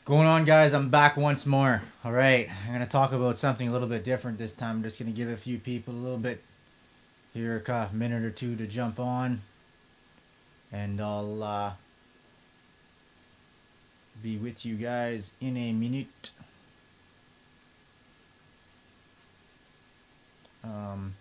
Going on, guys? I'm back once more. All right, I'm gonna talk about something a little bit different this time. I'm just gonna give a few people a little bit here, a minute or two to jump on, and I'll be with you guys in a minute. Um,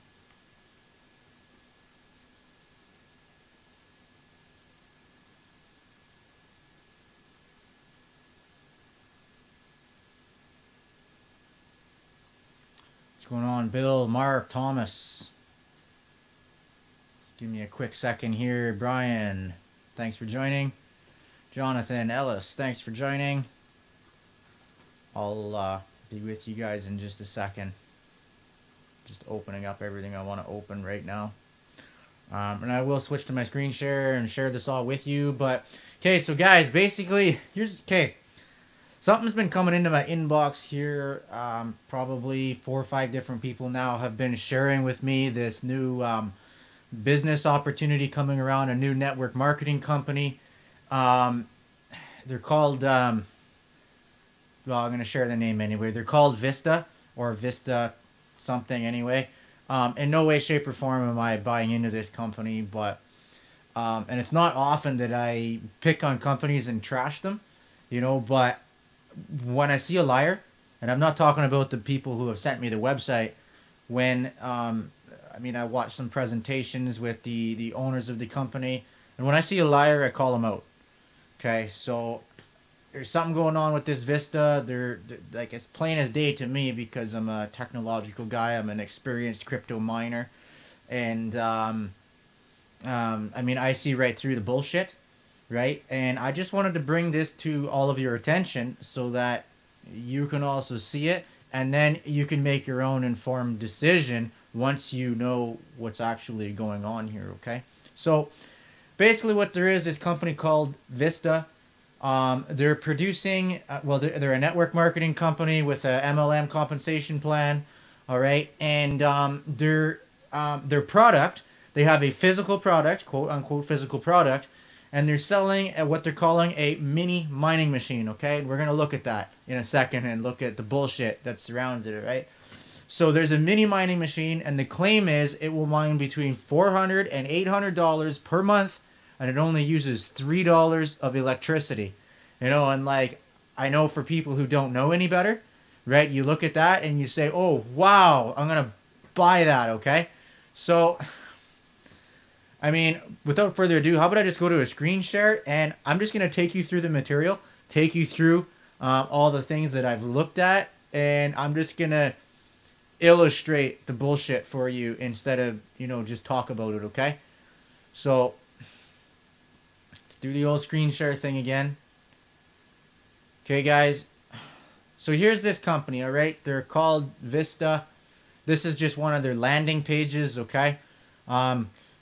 what's going on, Bill, Mark, Thomas? Just give me a quick second here. Brian, thanks for joining. Jonathan Ellis, thanks for joining. I'll be with you guys in just a second. Just opening up everything I want to open right now. And I will switch to my screen share and share this all with you. But, okay, so guys, basically, something's been coming into my inbox here. Probably 4 or 5 different people now have been sharing with me this new business opportunity coming around, a new network marketing company. They're called, well, I'm going to share the name anyway. They're called Vista, or Vista something anyway. In no way, shape, or form am I buying into this company, but and it's not often that I pick on companies and trash them, but when I see a liar, and I'm not talking about the people who have sent me the website, when I watch some presentations with the owners of the company, and when I see a liar, I call them out. Okay, so there's something going on with this Vista. They're like, it's plain as day to me because I'm a technological guy. I'm an experienced crypto miner, and I see right through the bullshit, right? And I just wanted to bring this to all of your attention so that you can also see it, and then you can make your own informed decision once you know what's actually going on here. Okay, so basically what there is this company called Vista. They're producing, they're a network marketing company with a MLM compensation plan. All right. And their product, they have a physical product, quote unquote physical product, and they're selling what they're calling a mini mining machine. Okay. And we're going to look at that in a second and look at the bullshit that surrounds it. Right. So there's a mini mining machine, and the claim is it will mine between $400 and $800 per month, and it only uses $3 of electricity. And like, I know for people who don't know any better, right? You look at that and you say, oh, wow, I'm going to buy that, okay? So, without further ado, how about I just go to a screen share, and I'm just going to take you through the material, take you through all the things that I've looked at, and I'm just going to illustrate the bullshit for you instead of, just talk about it, okay? So let's do the old screen share thing again. Okay, guys. So here's this company, all right? They're called Vista. This is just one of their landing pages, okay?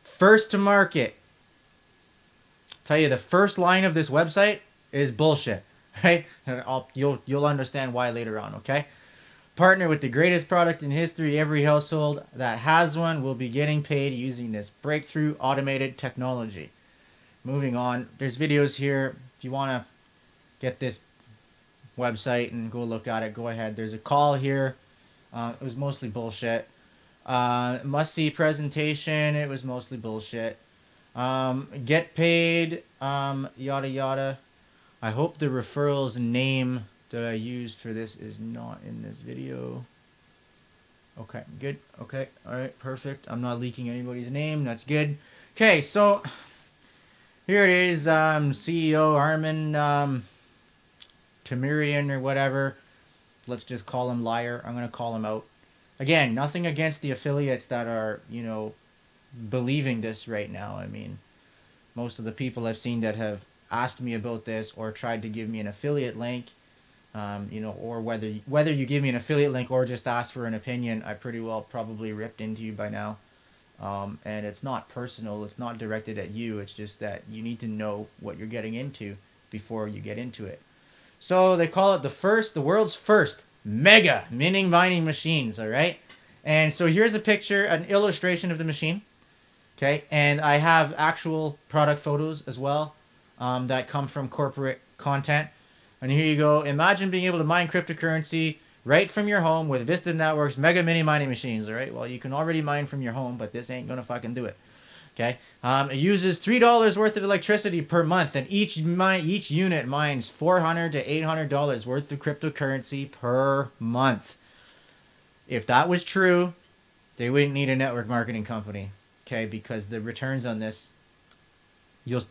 First to market. Tell you, the first line of this website is bullshit, right? And you'll understand why later on, okay? Partner with the greatest product in history. Every household that has one will be getting paid using this breakthrough automated technology. Moving on. There's videos here. If you want to get this website and go look at it, go ahead. There's a call here. It was mostly bullshit. Must see presentation. It was mostly bullshit. Get paid. Yada yada. I hope the referral's name that I used for this is not in this video. Okay, good. Okay, all right, perfect. I'm not leaking anybody's name. That's good. Okay, so here it is. CEO Armin Tamirian or whatever. Let's just call him liar. I'm going to call him out. Again, nothing against the affiliates that are, believing this right now. Most of the people I've seen that have asked me about this or tried to give me an affiliate link, or whether you give me an affiliate link or just ask for an opinion, I pretty well probably ripped into you by now. And it's not personal. It's not directed at you. It's just that you need to know what you're getting into before you get into it. So they call it the world's first mega mining machines, all right? And so here's a picture, an illustration of the machine, okay? And I have actual product photos as well that come from corporate content. And here you go. Imagine being able to mine cryptocurrency right from your home with Vista Network's mega mini mining machines. All right. Well, you can already mine from your home, but this ain't gonna fucking do it. Okay. It uses $3 worth of electricity per month, and each unit mines $400 to $800 worth of cryptocurrency per month. If that was true, they wouldn't need a network marketing company. Okay, because the returns on this, you'll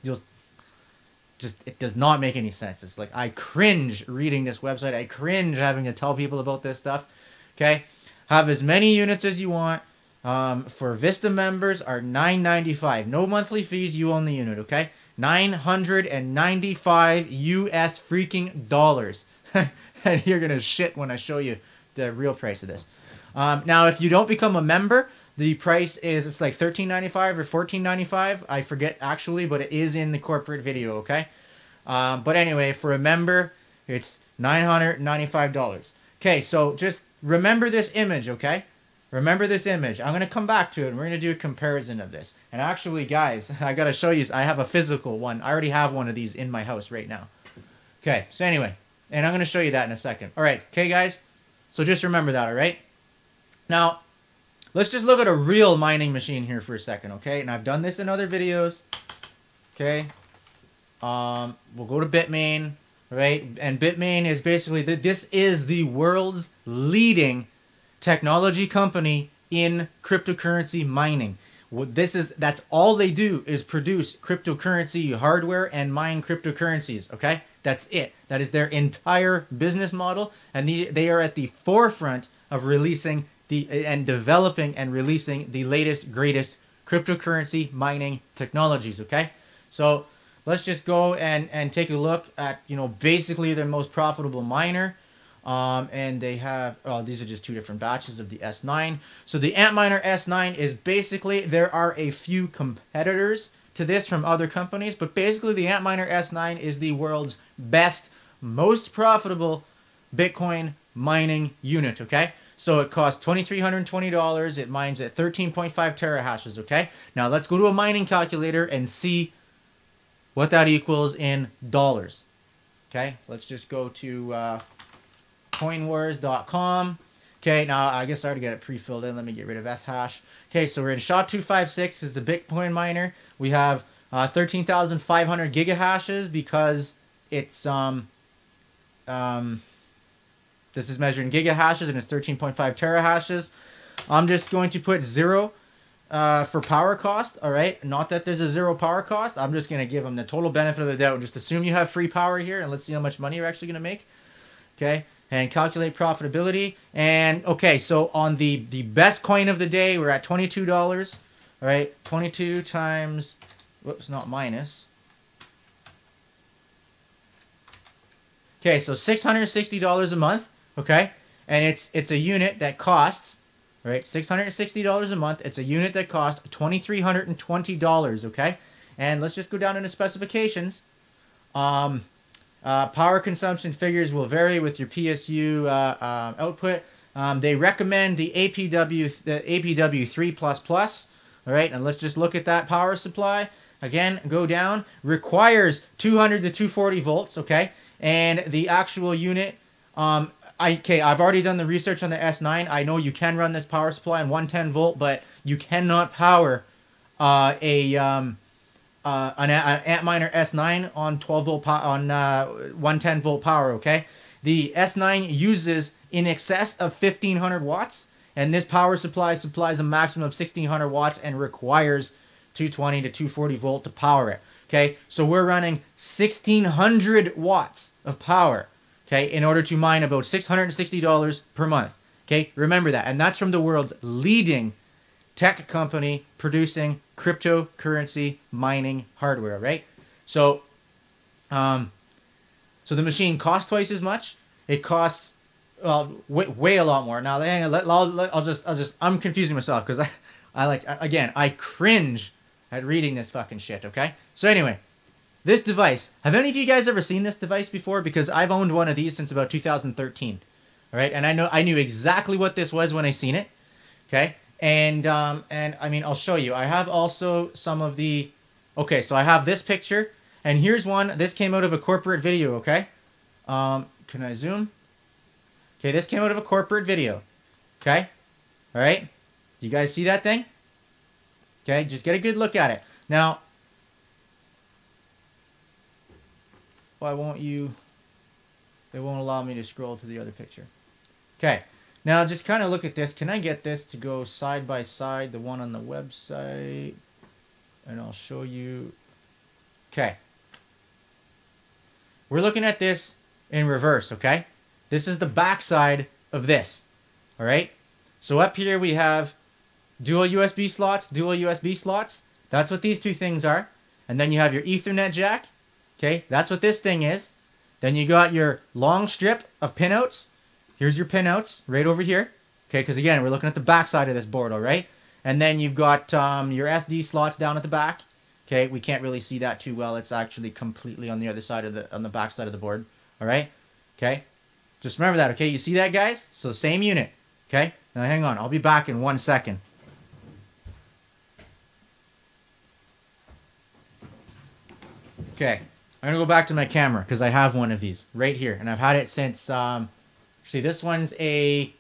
just, it does not make any sense. It's like, I cringe reading this website. I cringe having to tell people about this stuff. Okay, have as many units as you want. For Vista members are $9.95. No monthly fees. You own the unit. Okay, $995 US freaking dollars. And you're gonna shit when I show you the real price of this. Now, if you don't become a member, the price is, it's like $13.95 or $14.95. I forget actually, but it is in the corporate video, okay? But anyway, for a member, it's $995. Okay, so just remember this image, okay? Remember this image. I'm going to come back to it, and we're going to do a comparison of this. And actually, guys, I got to show you, I have a physical one. I already have one of these in my house right now. Okay, so anyway, and I'm going to show you that in a second. All right, okay, guys? So just remember that, all right? Now, let's just look at a real mining machine here for a second, okay? And I've done this in other videos, okay? We'll go to Bitmain, right? And Bitmain is basically, this is the world's leading technology company in cryptocurrency mining. That's all they do is produce cryptocurrency hardware and mine cryptocurrencies, okay? That's it. That is their entire business model, and they are at the forefront of releasing and developing and releasing the latest, greatest cryptocurrency mining technologies, okay? So let's just go and take a look at, basically their most profitable miner. And they have, these are just two different batches of the S9. So the Antminer S9 is basically, there are a few competitors to this from other companies, but basically the Antminer S9 is the world's best, most profitable Bitcoin mining unit, okay? So it costs $2,320. It mines at 13.5 terahashes, okay? Now let's go to a mining calculator and see what that equals in dollars, okay? Let's just go to coinwars.com. Okay, now I guess I already got it pre-filled in. Let me get rid of Fhash. Okay, so we're in SHA-256. It's a Bitcoin miner. We have 13,500 gigahashes because it's this is measured in gigahashes and it's 13.5 terahashes. I'm just going to put 0 for power cost. All right, not that there's a 0 power cost. I'm just going to give them the total benefit of the doubt and just assume you have free power here, and let's see how much money you're actually going to make. Okay, and calculate profitability. And okay, so on the best coin of the day, we're at $22. All right, 22 times, whoops, not minus. Okay, so $660 a month. Okay, and it's a unit that costs, right, $660 a month. It's a unit that costs $2,320. Okay, and let's just go down into specifications. Power consumption figures will vary with your PSU output. They recommend the APW 3++. All right, and let's just look at that power supply. Again, go down. Requires 200 to 240 volts. Okay, and the actual unit. I've already done the research on the S9. I know you can run this power supply on 110 volt, but you cannot power an Antminer S9 on 12 volt on 110 volt power. Okay, the S9 uses in excess of 1500 watts, and this power supply supplies a maximum of 1600 watts and requires 220 to 240 volt to power it. Okay, so we're running 1600 watts of power. Okay, in order to mine about $660 per month. Okay, remember that, and that's from the world's leading tech company producing cryptocurrency mining hardware, right? So, so the machine costs twice as much. It costs way a lot more. Now, I'm confusing myself because I cringe at reading this fucking shit. Okay, so anyway, this device. Have any of you guys ever seen this device before? Because I've owned one of these since about 2013. All right, and I knew exactly what this was when I seen it. Okay. And I mean, I'll show you. I have also some of the, okay, so I have this picture, and here's one. This came out of a corporate video, okay? Can I zoom? Okay, this came out of a corporate video. Okay, all right. You guys see that thing? Okay, just get a good look at it. Now, why won't you? It won't allow me to scroll to the other picture. Okay, now just kind of look at this. Can I get this to go side by side, the one on the website? And I'll show you. Okay. We're looking at this in reverse, okay? This is the back side of this, all right? So up here we have dual USB slots, dual USB slots. That's what these two things are. And then you have your Ethernet jack, okay? That's what this thing is. Then you got your long strip of pinouts. Here's your pinouts right over here, okay? Because again, we're looking at the back side of this board, all right? And then you've got your SD slots down at the back. Okay, we can't really see that too well. It's actually completely on the other side of on the back side of the board. All right. Okay. Just remember that. Okay. You see that, guys? So same unit. Okay. Now hang on. I'll be back in 1 second. Okay. I'm gonna go back to my camera because I have one of these right here, and I've had it since. See, this one's a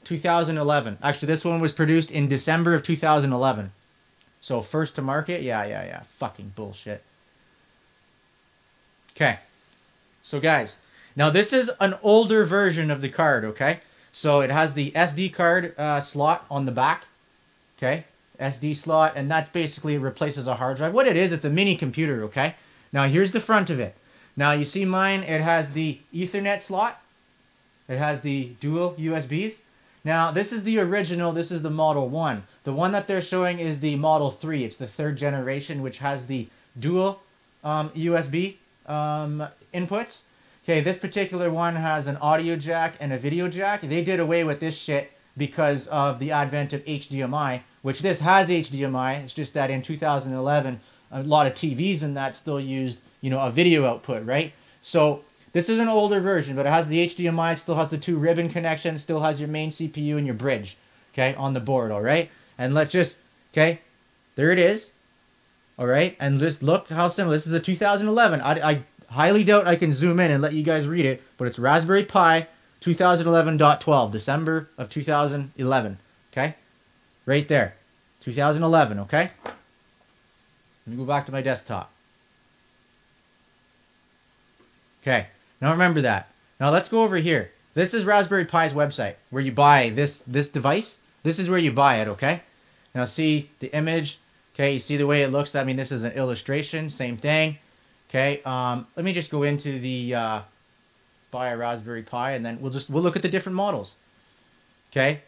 2011. Actually, this one was produced in December of 2011. So first to market? Yeah. Fucking bullshit. Okay. So guys, now this is an older version of the card, okay? So it has the SD card slot on the back. Okay? SD slot, and that's basically replaces a hard drive. What it is, it's a mini computer, okay? Now here's the front of it. Now you see mine, it has the Ethernet slot. It has the dual USBs. Now, this is the original. This is the Model 1. The one that they're showing is the Model 3. It's the 3rd generation, which has the dual USB inputs. Okay, this particular one has an audio jack and a video jack. They did away with this shit because of the advent of HDMI, which this has HDMI. It's just that in 2011, a lot of TVs and that still used, you know, a video output, right? So this is an older version, but it has the HDMI, it still has the 2 ribbon connections, still has your main CPU and your bridge, okay, on the board, all right? And let's just, okay, there it is, all right? And just look how similar. This is a 2011. I highly doubt I can zoom in and let you guys read it, but it's Raspberry Pi 2011.12, December of 2011, okay? Right there, 2011, okay? Let me go back to my desktop. Okay. Now remember that. Now let's go over here. This is Raspberry Pi's website where you buy this device. This is where you buy it, okay? Now see the image. Okay, you see the way it looks. I mean, this is an illustration. Same thing. Okay. Let me just go into the buy a Raspberry Pi, and then we'll look at the different models. Okay.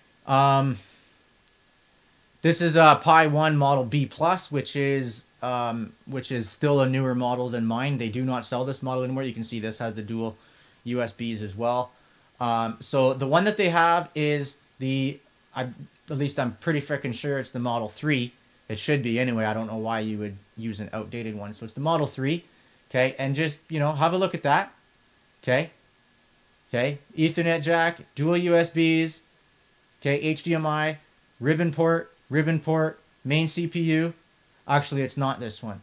This is a Pi 1 Model B Plus, which is still a newer model than mine. They do not sell this model anymore. You can see this has the dual USBs as well. So the one that they have is at least I'm pretty freaking sure it's the Model 3. It should be anyway. I don't know why you would use an outdated one. So it's the Model 3. Okay, and just, you know, have a look at that. Okay. Okay, Ethernet jack, dual USBs. Okay, HDMI, ribbon port, main CPU. Actually, it's not this one.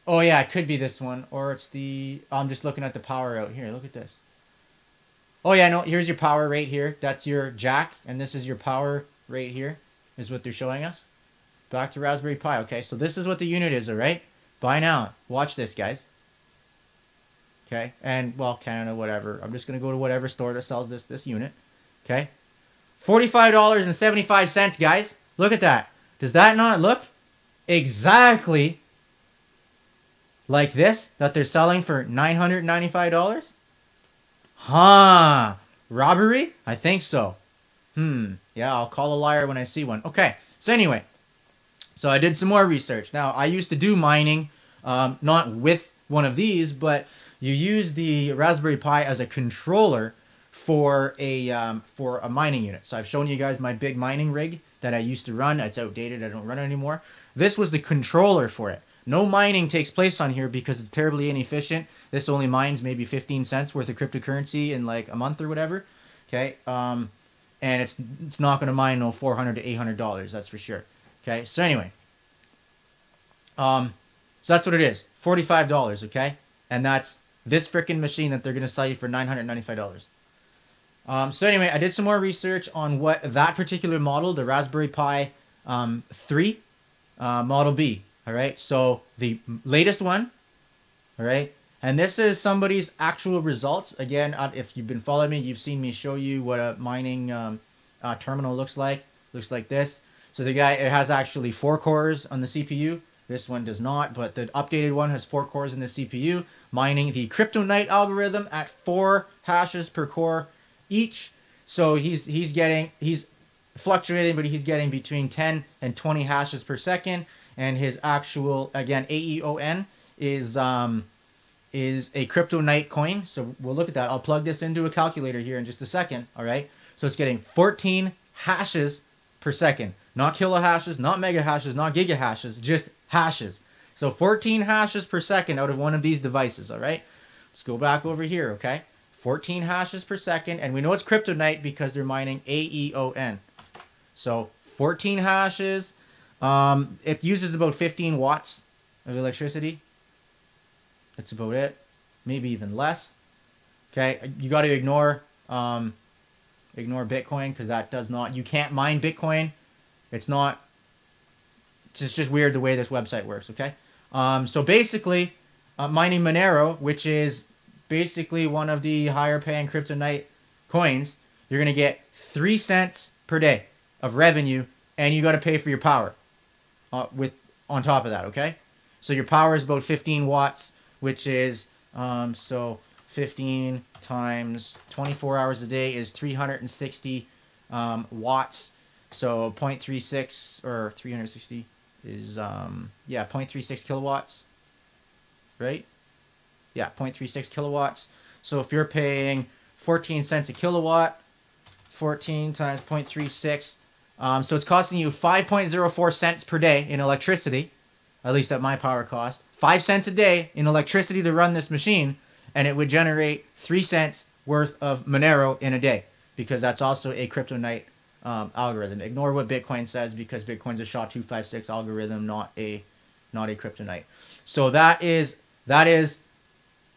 Oh, yeah, it could be this one. Or it's the... I'm just looking at the power out here. Look at this. Oh, yeah, no, here's your power right here. That's your jack. And this is your power right here, is what they're showing us. Back to Raspberry Pi. Okay, so this is what the unit is, all right? Buy now. Watch this, guys. Okay, and, well, Canada, whatever. I'm just going to go to whatever store that sells this unit. Okay? $45.75, guys. Look at that. Does that not look exactly like this that they're selling for $995? Huh. Robbery? I think so. Yeah, I'll call a liar when I see one. Okay. So anyway, so I did some more research. Now, I used to do mining, not with one of these, but you use the Raspberry Pi as a controller for a mining unit. So I've shown you guys my big mining rig that I used to run. It's outdated. I don't run it anymore. This was the controller for it. No mining takes place on here because it's terribly inefficient. This only mines maybe 15 cents worth of cryptocurrency in like a month or whatever. Okay. And it's not going to mine no $400 to $800. That's for sure. Okay. So anyway. So that's what it is. $45. Okay. And that's this freaking machine that they're going to sell you for $995. So anyway, I did some more research on what that particular model, the Raspberry Pi 3 Model B, all right? So the latest one, all right? And this is somebody's actual results. Again, if you've been following me, you've seen me show you what a mining terminal looks like. Looks like this. So the guy, it has actually 4 cores on the CPU. This one does not, but the updated one has 4 cores in the CPU, mining the Kryptonite algorithm at 4 hashes per core each. So he's fluctuating, but he's getting between 10 and 20 hashes per second. And his actual, again, AEON is a Kryptonite coin. So we'll look at that. I'll plug this into a calculator here in just a second. All right. So it's getting 14 hashes per second. Not kilohashes, not mega hashes, not giga hashes, just hashes. So 14 hashes per second out of one of these devices. All right. Let's go back over here. Okay. 14 hashes per second. And we know it's Kryptonite because they're mining AEON. So 14 hashes. It uses about 15 watts of electricity. That's about it. Maybe even less. Okay. You got to ignore Bitcoin because that does not, you can't mine Bitcoin. It's not, it's just weird the way this website works. Okay. So basically, mining Monero, which is basically one of the higher paying Kryptonite coins, you're going to get 3 cents per day of revenue, and you got to pay for your power on top of that. Okay. So your power is about 15 watts, which is, so 15 times 24 hours a day is 360 watts. So 0.36 or 360 is, yeah, 0.36 kilowatts, right? Yeah, 0.36 kilowatts. So if you're paying 14 cents a kilowatt, 14 times 0.36, so it's costing you 5.04 cents per day in electricity, at least at my power cost. 5 cents a day in electricity to run this machine, and it would generate 3 cents worth of Monero in a day, because that's also a Kryptonite algorithm. Ignore what Bitcoin says, because Bitcoin's a SHA-256 algorithm, not a Kryptonite. So that is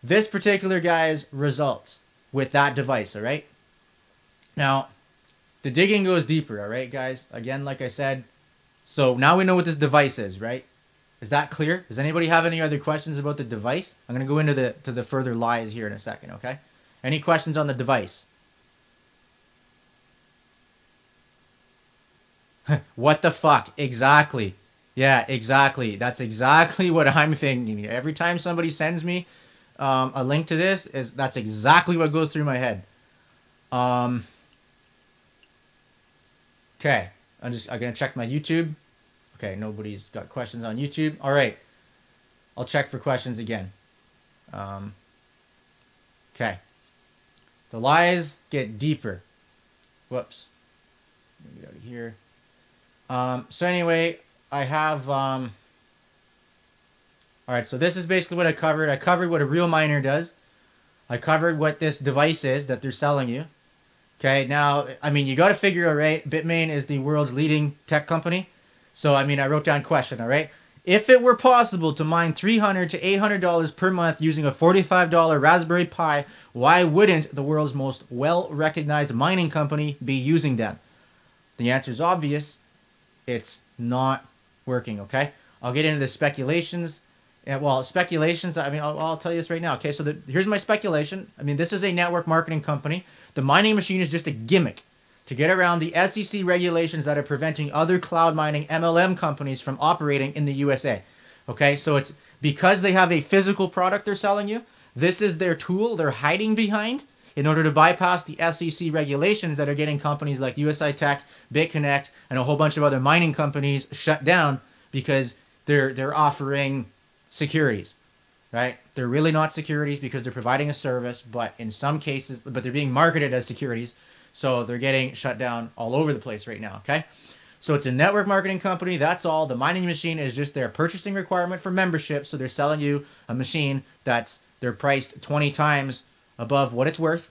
this particular guy's results with that device. All right. Now, the digging goes deeper. All right, guys. Again, like I said, so now we know what this device is, right? Is that clear? Does anybody have any other questions about the device? I'm going to go into the further lies here in a second, okay? Any questions on the device? What the fuck? Exactly. Yeah, exactly. That's exactly what I'm thinking. Every time somebody sends me a link to this, that's exactly what goes through my head. Okay. I'm going to check my YouTube. Okay, nobody's got questions on YouTube. All right. I'll check for questions again. Okay. The lies get deeper. Whoops. Let me get out of here. So anyway, I have... all right, so this is basically what I covered. I covered what a real miner does. I covered what this device is that they're selling you. Okay, now, I mean, you got to figure, all right, Bitmain is the world's leading tech company. So, I mean, I wrote down question, all right? If it were possible to mine $300 to $800 per month using a $45 Raspberry Pi, why wouldn't the world's most well-recognized mining company be using them? The answer is obvious. It's not working, okay? I'll get into the speculations. Well, speculations, I mean, I'll tell you this right now, okay? So here's my speculation. I mean, this is a network marketing company. The mining machine is just a gimmick to get around the SEC regulations that are preventing other cloud mining MLM companies from operating in the USA. Okay, so it's because they have a physical product they're selling you. This is their tool they're hiding behind in order to bypass the SEC regulations that are getting companies like USI Tech, BitConnect, and a whole bunch of other mining companies shut down because they're offering securities, right? They're really not securities because they're providing a service, but in some cases, but they're being marketed as securities. So they're getting shut down all over the place right now, okay? So it's a network marketing company. That's all. The mining machine is just their purchasing requirement for membership. So they're selling you a machine they're priced 20 times above what it's worth,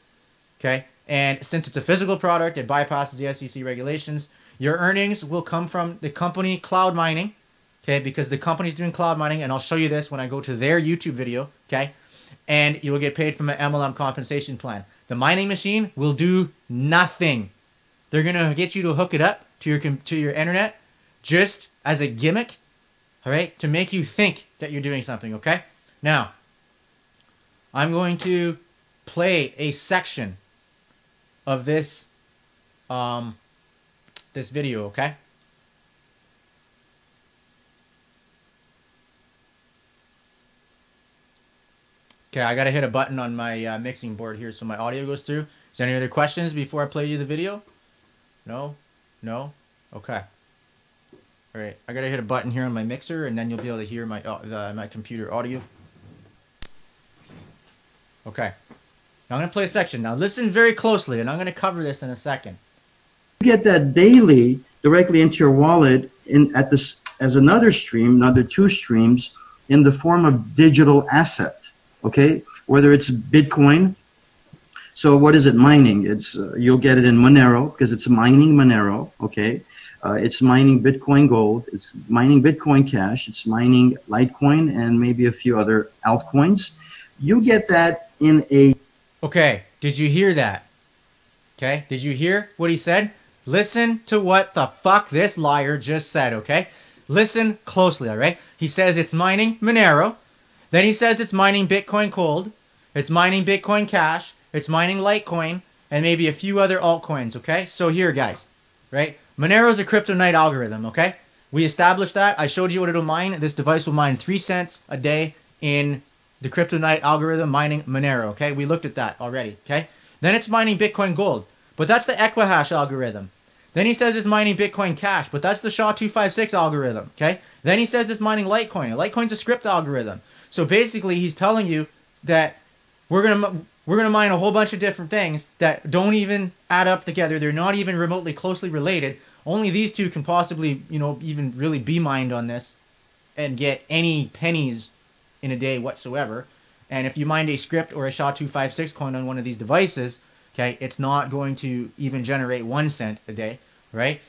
okay? And since it's a physical product, it bypasses the SEC regulations. Your earnings will come from the company cloud mining, okay? Because the company's doing cloud mining, and I'll show you this when I go to their YouTube video, okay? and you will get paid from an MLM compensation plan. The mining machine will do nothing. They're gonna get you to hook it up to your internet just as a gimmick, all right, to make you think that you're doing something. Okay. Now, I'm going to play a section of this this video. Okay. Okay, I gotta hit a button on my mixing board here so my audio goes through. Is there any other questions before I play you the video? No? No? Okay. Alright, I gotta hit a button here on my mixer and then you'll be able to hear my my computer audio. Okay. Now I'm gonna play a section. Now listen very closely and I'm gonna cover this in a second. You get that daily directly into your wallet at this as another stream, another 2 streams in the form of digital asset. Okay, whether it's Bitcoin. So what is it mining? It's you'll get it in Monero because it's mining Monero. Okay, it's mining Bitcoin Gold. It's mining Bitcoin Cash. It's mining Litecoin and maybe a few other altcoins. You get that in a. Okay, did you hear that? Okay, did you hear what he said? Listen to what the fuck this liar just said. Okay, listen closely. All right, he says it's mining Monero. Then he says it's mining Bitcoin Gold, it's mining Bitcoin Cash, it's mining Litecoin, and maybe a few other altcoins, okay? So here, guys, right? Monero is a kryptonite algorithm, okay? We established that. I showed you what it'll mine. This device will mine 3 cents a day in the kryptonite algorithm mining Monero, okay? We looked at that already, okay? Then it's mining Bitcoin Gold, but that's the Equihash algorithm. Then he says it's mining Bitcoin Cash, but that's the SHA-256 algorithm, okay? Then he says it's mining Litecoin. Litecoin's a script algorithm. So basically, he's telling you that we're gonna mine a whole bunch of different things that don't even add up together. They're not even remotely closely related. Only these two can possibly, you know, even really be mined on this and get any pennies in a day whatsoever. And if you mined a script or a SHA-256 coin on one of these devices, okay, it's not going to even generate 1 cent a day, right?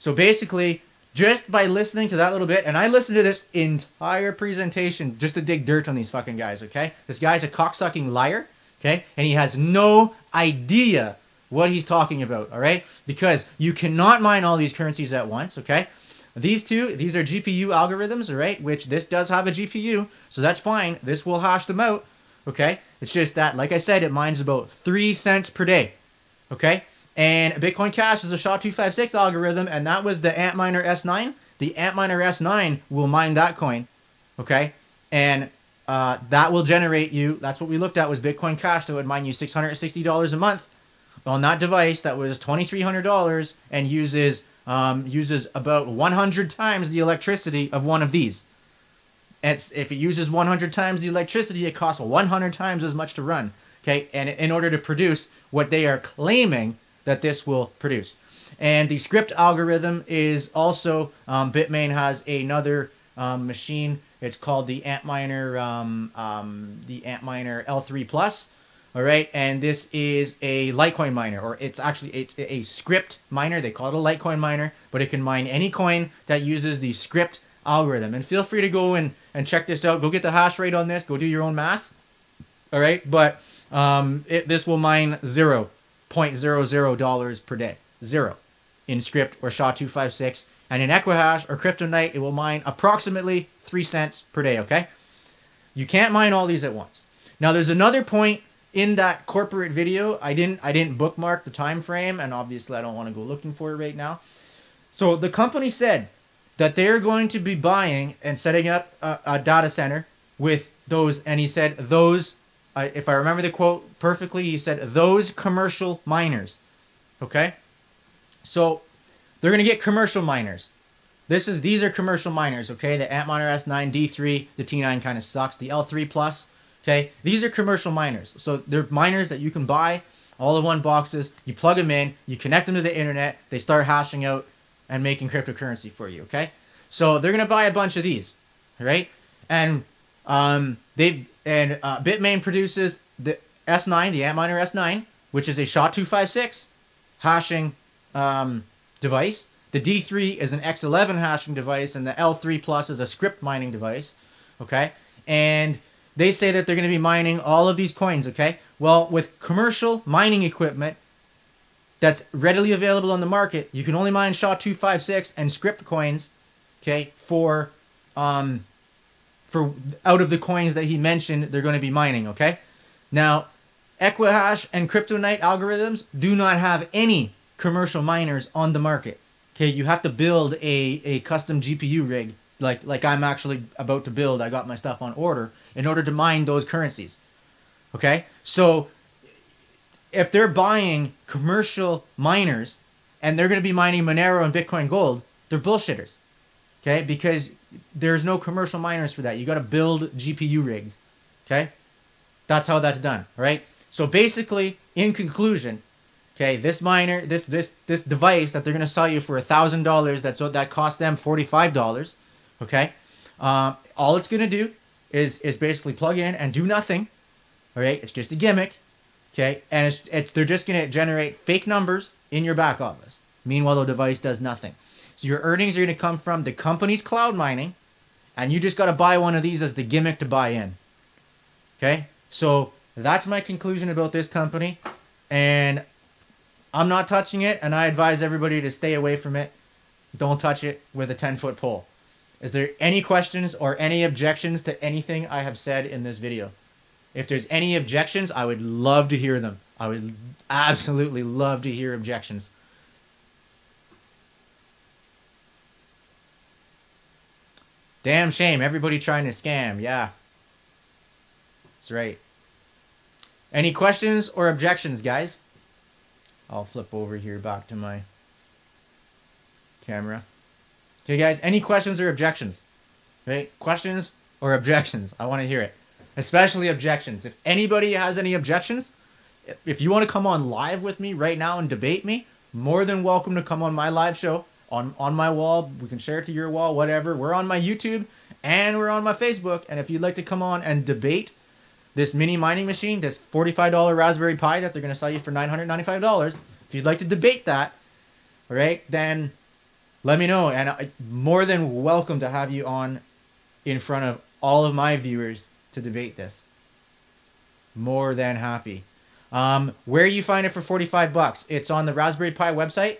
So basically, just by listening to that little bit, and I listened to this entire presentation just to dig dirt on these fucking guys, okay? This guy's a cocksucking liar, okay? And he has no idea what he's talking about, all right? Because you cannot mine all these currencies at once, okay? These are GPU algorithms, all right? Which this does have a GPU, so that's fine. This will hash them out, okay? It's just that, like I said, it mines about 3 cents per day, okay? And Bitcoin Cash is a SHA-256 algorithm, and that was the Antminer S9. The Antminer S9 will mine that coin, okay? And that will generate you, that's what we looked at was Bitcoin Cash, that would mine you $660 a month on that device that was $2,300 and uses about 100 times the electricity of one of these. And if it uses 100 times the electricity, it costs 100 times as much to run, okay? And in order to produce what they are claiming that this will produce. And the script algorithm is also, Bitmain has another machine. It's called the Antminer L3 Plus. All right, and this is a Litecoin miner, or it's a script miner. They call it a Litecoin miner, but it can mine any coin that uses the script algorithm. And feel free to go and check this out. Go get the hash rate on this. Go do your own math. All right, but this will mine $0.00 per day. 0 in script or SHA-256. And in Equihash or Kryptonite, it will mine approximately 3 cents per day, okay? You can't mine all these at once. Now, there's another point in that corporate video. I didn't bookmark the time frame, and obviously I don't want to go looking for it right now. So the company said that they're going to be buying and setting up a data center with those, and he said those, if I remember the quote perfectly, he said those commercial miners, okay? So they're going to get commercial miners. These are commercial miners, okay? The Antminer S9, D3, the T9 kind of sucks. The L3 Plus, okay? These are commercial miners. So they're miners that you can buy all in one boxes. You plug them in, you connect them to the internet, they start hashing out and making cryptocurrency for you, okay? So they're going to buy a bunch of these, right? And Bitmain produces the S9, the Antminer S9, which is a SHA-256 hashing device. The D3 is an X11 hashing device, and the L3 Plus is a script mining device, okay? And they say that they're going to be mining all of these coins, okay? Well, with commercial mining equipment that's readily available on the market, you can only mine SHA-256 and script coins, okay, for out of the coins that he mentioned they're going to be mining, okay? Now, Equihash and Kryptonite algorithms do not have any commercial miners on the market. Okay, you have to build a custom GPU rig like I'm actually about to build. I got my stuff on order in order to mine those currencies. Okay, so if they're buying commercial miners and they're going to be mining Monero and Bitcoin Gold, they're bullshitters. Okay, because there's no commercial miners for that. You got to build GPU rigs. Okay, that's how that's done. Right. So basically, in conclusion, okay, this miner, this device that they're going to sell you for $1,000, that cost them $45. Okay, all it's going to do is basically plug in and do nothing. All right, it's just a gimmick. Okay, and they're just going to generate fake numbers in your back office. Meanwhile, the device does nothing. So your earnings are going to come from the company's cloud mining, and you just got to buy one of these as the gimmick to buy in. Okay, so that's my conclusion about this company, and I'm not touching it, and I advise everybody to stay away from it. Don't touch it with a 10-foot pole. Is there any questions or any objections to anything I have said in this video? If there's any objections, I would love to hear them. I would absolutely love to hear objections. Damn shame. Everybody trying to scam. Yeah. That's right. Any questions or objections, guys? I'll flip over here back to my camera. Okay, guys, any questions or objections? Right? Questions or objections? I want to hear it. Especially objections. If anybody has any objections, if you want to come on live with me right now and debate me, more than welcome to come on my live show on my wall. We can share it to your wall, whatever. We're on my YouTube and we're on my Facebook. And if you'd like to come on and debate this mini mining machine, this $45 Raspberry Pi that they're going to sell you for $995, if you'd like to debate that, all right, then let me know. And I'm more than welcome to have you on in front of all of my viewers to debate this. More than happy. Where you find it for $45? It's on the Raspberry Pi website.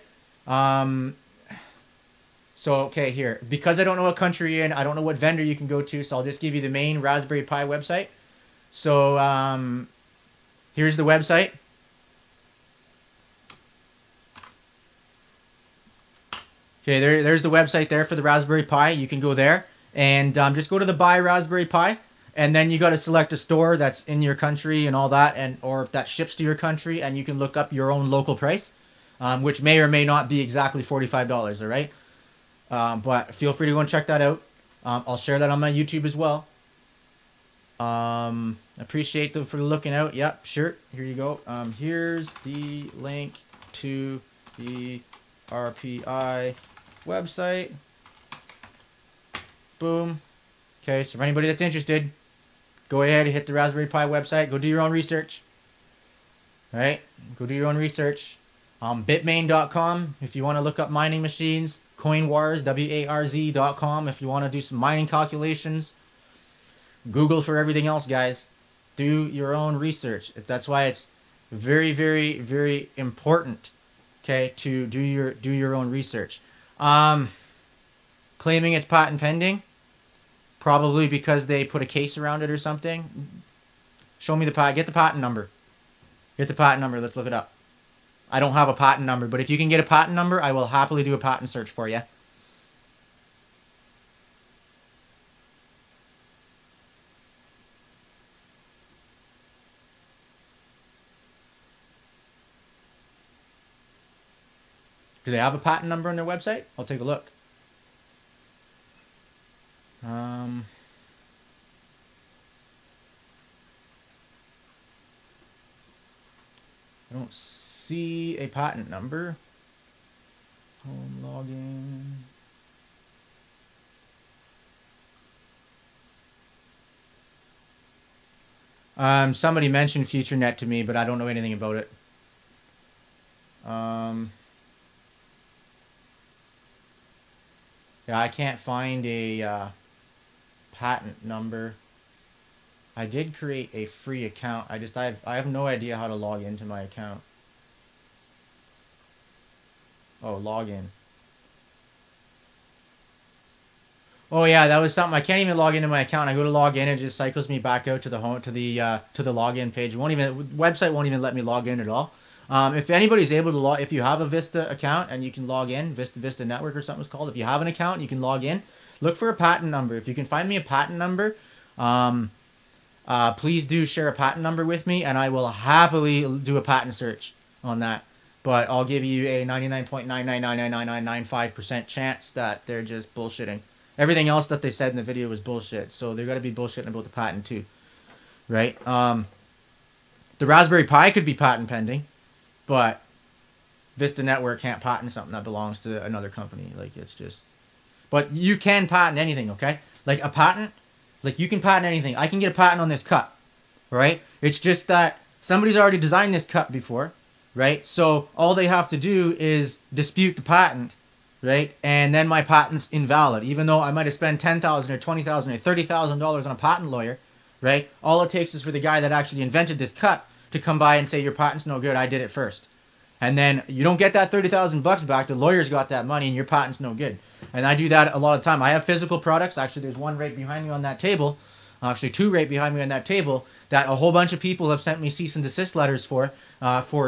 So, okay, here. Because I don't know what country you're in, I don't know what vendor you can go to, so I'll just give you the main Raspberry Pi website. So, here's the website. Okay, there's the website there for the Raspberry Pi. You can go there and just go to the Buy Raspberry Pi, and then you got to select a store that's in your country and all that, and or that ships to your country, and you can look up your own local price, which may or may not be exactly $45. All right, but feel free to go and check that out. I'll share that on my YouTube as well. Appreciate them for looking out. Yep, sure. Here you go. Here's the link to the RPI website. Boom. Okay, so for anybody that's interested, go ahead and hit the Raspberry Pi website. Go do your own research. All right? Go do your own research. Bitmain.com if you want to look up mining machines. CoinWars, WARZ.com if you want to do some mining calculations. Google for everything else, guys. Do your own research. That's why it's very, very, very important, okay, to do your own research. Claiming it's patent pending, probably because they put a case around it or something. Show me the patent. Get the patent number. Get the patent number. Let's look it up. I don't have a patent number, but if you can get a patent number, I will happily do a patent search for you. Do they have a patent number on their website? I'll take a look. I don't see a patent number. Home login. Somebody mentioned FutureNet to me, but I don't know anything about it. Yeah, I can't find a patent number. I did create a free account. I have no idea how to log into my account. Oh, login. Oh yeah, that was something. I can't even log into my account. I go to log in, it just cycles me back out to the home to the login page. Website won't even let me log in at all. If anybody's able to log, if you have a Vista account and you can log in, Vista Network or something it's called. If you have an account, you can log in. Look for a patent number. If you can find me a patent number, please do share a patent number with me, and I will happily do a patent search on that. But I'll give you a 99.9999995% chance that they're just bullshitting. Everything else that they said in the video was bullshit, so they're going to be bullshitting about the patent too, right? The Raspberry Pi could be patent pending, but Vista Network can't patent something that belongs to another company. Like, it's just... But you can patent anything, okay? Like, a patent, like, you can patent anything. I can get a patent on this cup, right? It's just that somebody's already designed this cup before, right? So all they have to do is dispute the patent, right? And then my patent's invalid, even though I might have spent $10,000 or $20,000 or $30,000 on a patent lawyer, right? All it takes is for the guy that actually invented this cup to come by and say, your patent's no good, I did it first. And then you don't get that 30,000 bucks back. The lawyer's got that money and your patent's no good. And I do that a lot of time. I have physical products. Actually, there's one right behind me on that table. Actually, two right behind me on that table that a whole bunch of people have sent me cease and desist letters for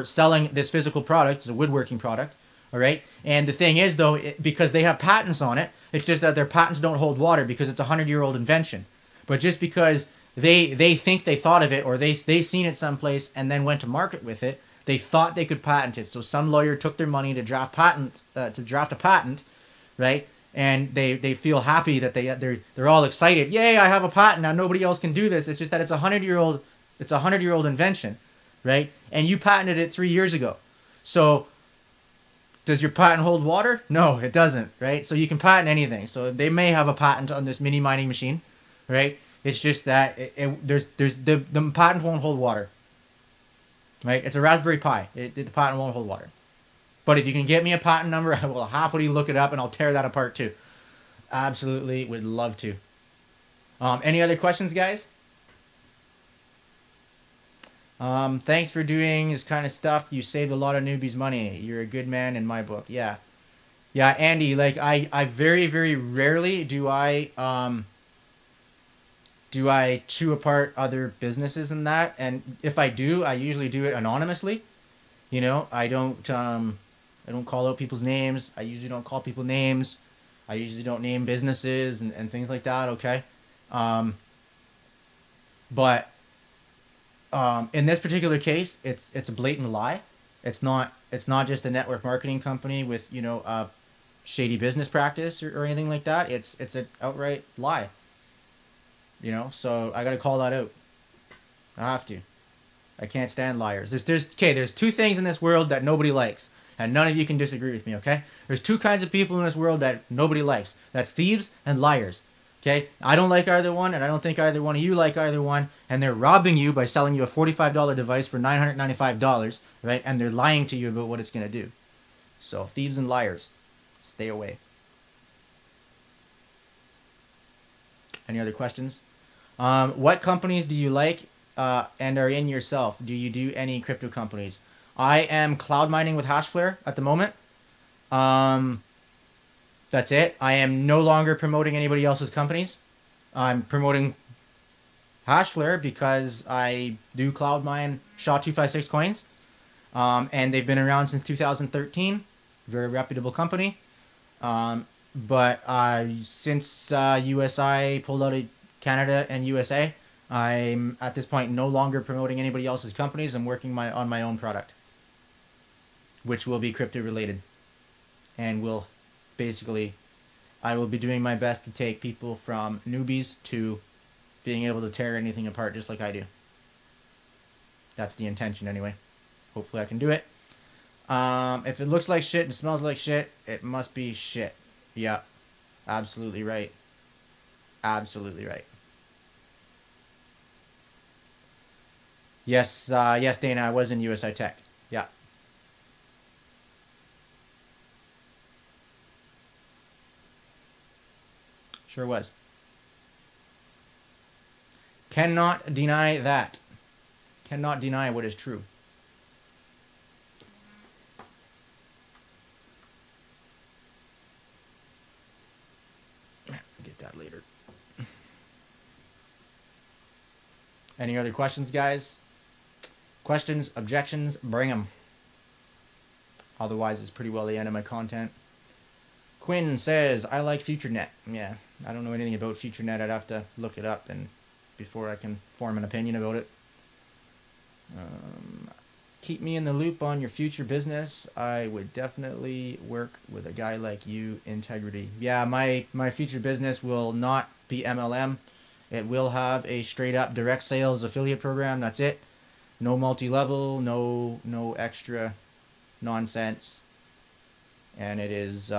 selling this physical product. It's a woodworking product. All right. And the thing is, though, because they have patents on it, it's just that their patents don't hold water because it's a 100-year-old invention. But just because they think they thought of it, or they seen it someplace and then went to market with it, they thought they could patent it. So some lawyer took their money to draft a patent, right? And they feel happy that they're all excited. Yay! I have a patent now. Nobody else can do this. It's just that it's a 100-year-old invention, right? And you patented it 3 years ago. So does your patent hold water? No, it doesn't, right? So you can patent anything. So they may have a patent on this mini mining machine, right? It's just that the patent won't hold water. Right? It's a Raspberry Pi. The patent won't hold water. But if you can get me a patent number, I will happily look it up and I'll tear that apart too. Absolutely would love to. Any other questions, guys? Thanks for doing this kind of stuff. You saved a lot of newbies money. You're a good man in my book. Yeah. Yeah, Andy, like I very, very rarely do I chew apart other businesses and that? And if I do, I usually do it anonymously. You know, I don't call out people's names. I usually don't call people names. I usually don't name businesses and things like that, okay? But in this particular case, it's a blatant lie. It's not just a network marketing company with, you know, a shady business practice or anything like that. It's an outright lie. You know, so I gotta call that out. I have to. I can't stand liars. There's two things in this world that nobody likes, and none of you can disagree with me, okay? There's two kinds of people in this world that nobody likes. That's thieves and liars. Okay? I don't like either one, and I don't think either one of you like either one, and they're robbing you by selling you a $45 device for $995, right? And they're lying to you about what it's gonna do. So thieves and liars, stay away. Any other questions? What companies do you like and are in yourself? Do you do any crypto companies? I am cloud mining with Hashflare at the moment. That's it. I am no longer promoting anybody else's companies. I'm promoting Hashflare because I do cloud mine SHA-256 coins. And they've been around since 2013. Very reputable company. But since USI pulled out of Canada and USA, I'm at this point no longer promoting anybody else's companies. I'm working on my own product, which will be crypto related, and will basically, I will be doing my best to take people from newbies to being able to tear anything apart just like I do. That's the intention anyway. Hopefully I can do it. If it looks like shit and smells like shit, it must be shit. Yeah, absolutely right. Absolutely right. Yes, yes, Dana, I was in USI Tech. Yeah. Sure was. Cannot deny that. Cannot deny what is true. Get that later. Any other questions, guys? Questions, objections, bring them. Otherwise, it's pretty well the end of my content. Quinn says, I like FutureNet. Yeah, I don't know anything about FutureNet. I'd have to look it up and before I can form an opinion about it. Keep me in the loop on your future business. I would definitely work with a guy like you. Integrity. Yeah, my future business will not be MLM. It will have a straight up direct sales affiliate program. That's it. No multi-level, no extra nonsense. And it is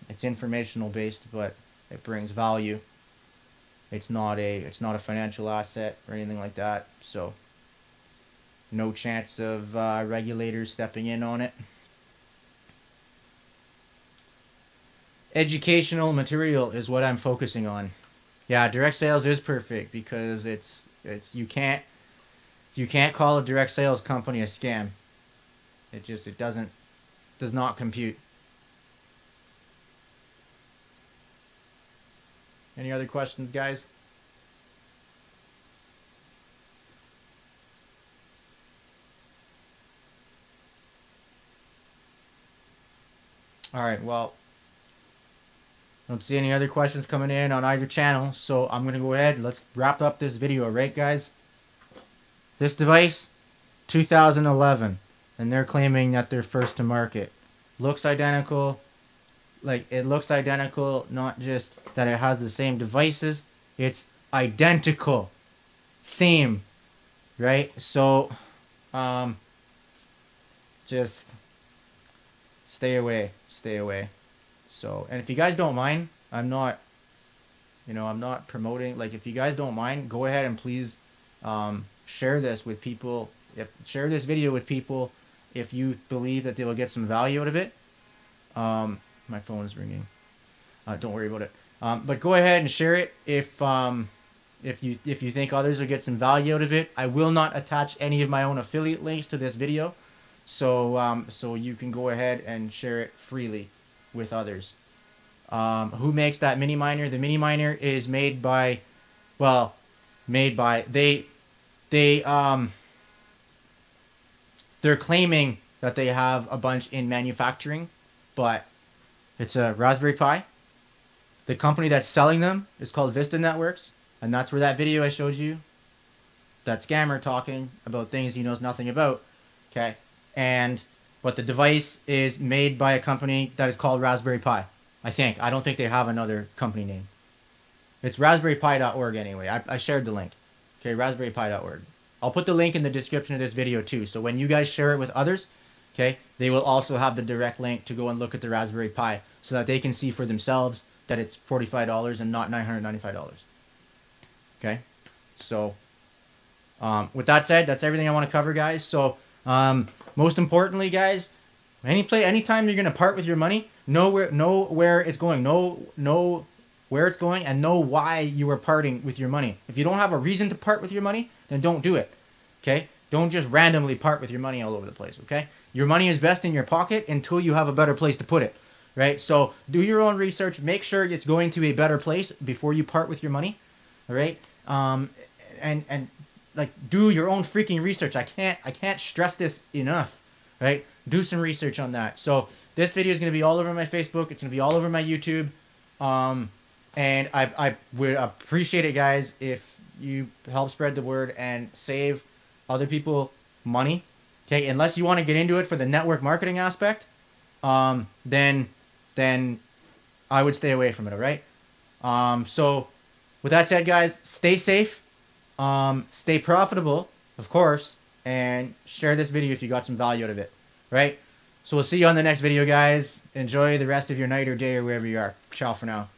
it's informational based, but it brings value. It's not a financial asset or anything like that. So no chance of regulators stepping in on it. Educational material is what I'm focusing on. Yeah, direct sales is perfect because it's you can't call a direct sales company a scam. It does not compute. Any other questions, guys? All right, well, I don't see any other questions coming in on either channel, so I'm going to go ahead. Let's wrap up this video, right, guys? This device, 2011, and they're claiming that they're first to market. Looks identical. Like, it looks identical, not just that it has the same devices. It's identical. Same. Right? So, just stay away. Stay away. So, and if you guys don't mind, I'm not promoting. Like, if you guys don't mind, go ahead and please share this with people. Share this video with people if you believe that they will get some value out of it. My phone is ringing. Don't worry about it. But go ahead and share it if you think others will get some value out of it. I will not attach any of my own affiliate links to this video, so so you can go ahead and share it freely with others. Who makes that mini miner? The mini miner is made by, well, they're claiming that they have a bunch in manufacturing, but it's a Raspberry Pi. The company that's selling them is called Vista Networks, and that's where that video I showed you, that scammer talking about things he knows nothing about, okay? But the device is made by a company that is called Raspberry Pi, I think. I don't think they have another company name. It's raspberrypi.org anyway. I shared the link. Okay, raspberrypi.org. I'll put the link in the description of this video too, so when you guys share it with others, okay, they will also have the direct link to go and look at the Raspberry Pi so that they can see for themselves that it's $45 and not $995. Okay, so with that said, that's everything I want to cover, guys. So most importantly, guys, anytime you're going to part with your money, know where it's going, know where it's going, and know why you are parting with your money. If you don't have a reason to part with your money, then don't do it. Okay, don't just randomly part with your money all over the place. Okay, your money is best in your pocket until you have a better place to put it. Right, so do your own research. Make sure it's going to a better place before you part with your money. All right, and like, do your own freaking research. I can't stress this enough. Right, do some research on that. So this video is going to be all over my Facebook. It's going to be all over my YouTube. And I would appreciate it, guys, if you help spread the word and save other people money. Okay, unless you want to get into it for the network marketing aspect, then I would stay away from it. All right. So with that said, guys, stay safe, stay profitable, of course, and share this video if you got some value out of it. Right. So we'll see you on the next video, guys. Enjoy the rest of your night or day or wherever you are. Ciao for now.